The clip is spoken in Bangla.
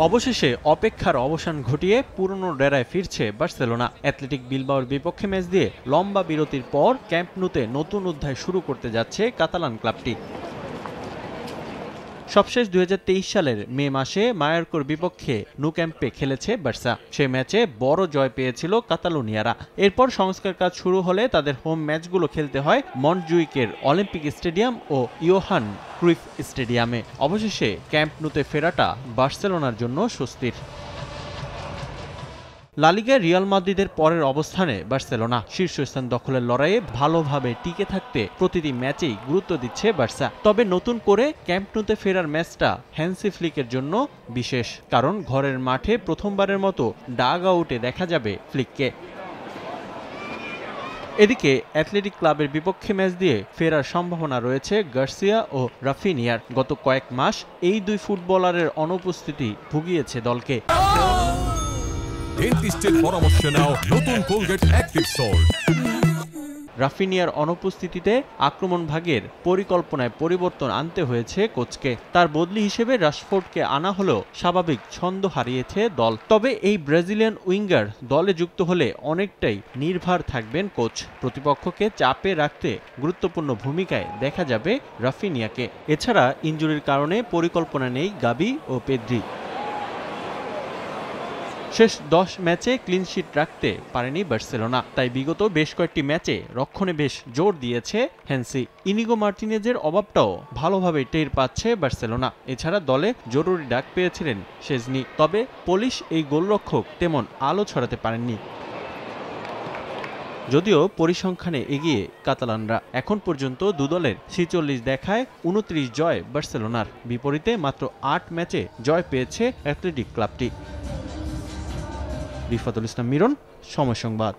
অবশেষে অপেক্ষার অবসান ঘটিয়ে পুরনো ডেরায় ফিরছে বার্সেলোনা। অ্যাথলেটিক বিলবাওর বিপক্ষে ম্যাচ দিয়ে লম্বা বিরতির পর ক্যাম্প নুতে নতুন অধ্যায় শুরু করতে যাচ্ছে কাতালান ক্লাবটি। সবশেষ 2023 সালের মে মাসে মায়োর্কার বিপক্ষে ন্যু ক্যাম্পে খেলেছে বার্সা। সে ম্যাচে বড় জয় পেয়েছিল কাতালোনিয়ারা। এরপর সংস্কার কাজ শুরু হলে তাদের হোম ম্যাচগুলো খেলতে হয় মন্টজুইকের অলিম্পিক স্টেডিয়াম ও ইয়োহান ক্রুইফ স্টেডিয়ামে। অবশেষে ক্যাম্প নুতে ফেরাটা বার্সেলোনার জন্য স্বস্তির। লা লিগায় রিয়াল মাদ্রিদের পরের অবস্থানে বার্সেলোনা। শীর্ষস্থান দখলের লড়াইয়ে ভালোভাবে টিকে থাকতে প্রতিটি ম্যাচেই গুরুত্ব দিচ্ছে বার্সা। তবে নতুন করে ক্যাম্প নুতে ফেরার ম্যাচটা হ্যান্সি ফ্লিকের জন্য বিশেষ, কারণ ঘরের মাঠে প্রথমবারের মতো ডাগ আউটে দেখা যাবে ফ্লিককে। এদিকে অ্যাথলেটিক ক্লাবের বিপক্ষে ম্যাচ দিয়ে ফেরার সম্ভাবনা রয়েছে গার্সিয়া ও রাফিনিয়ার। গত কয়েক মাস এই দুই ফুটবলারের অনুপস্থিতি ভুগিয়েছে দলকে। ডেন্টিস্টের পরামর্শ নাও নতুন কোলগেট অ্যাক্টিভ সল্ট। রাফিনিয়ার অনুপস্থিতিতে আক্রমণ ভাগের পরিকল্পনায় পরিবর্তন আনতে হয়েছে কোচকে। তার বদলি হিসেবে রাশফোর্ডকে আনা হলেও স্বাভাবিক ছন্দ হারিয়েছে দল। তবে এই ব্রাজিলিয়ান উইঙ্গার দলে যুক্ত হলে অনেকটাই নির্ভর থাকবেন কোচ। প্রতিপক্ষকে চাপে রাখতে গুরুত্বপূর্ণ ভূমিকায় দেখা যাবে রাফিনিয়াকে। এছাড়া ইনজুরির কারণে পরিকল্পনা নেই গাবি ও পেদ্রি। শেষ 10 ম্যাচে ক্লিনশিট রাখতে পারেনি বার্সেলোনা, তাই বিগত বেশ কয়েকটি ম্যাচে রক্ষণে বেশ জোর দিয়েছে হ্যান্সি। ইনিগো মার্টিনেজের অভাবটাও ভালোভাবে টের পাচ্ছে বার্সেলোনা। এছাড়া দলে জরুরি ডাক পেয়েছিলেন শেজনি, তবে পোলিশ এই গোলরক্ষক তেমন আলো ছড়াতে পারেননি। যদিও পরিসংখ্যানে এগিয়ে কাতালানরা। এখন পর্যন্ত দুদলের 46 দেখায় 29 জয় বার্সেলোনার। বিপরীতে মাত্র 8 ম্যাচে জয় পেয়েছে অ্যাথলেটিক ক্লাবটি। রিফাতুল ইসলাম মিরন, সময় সংবাদ।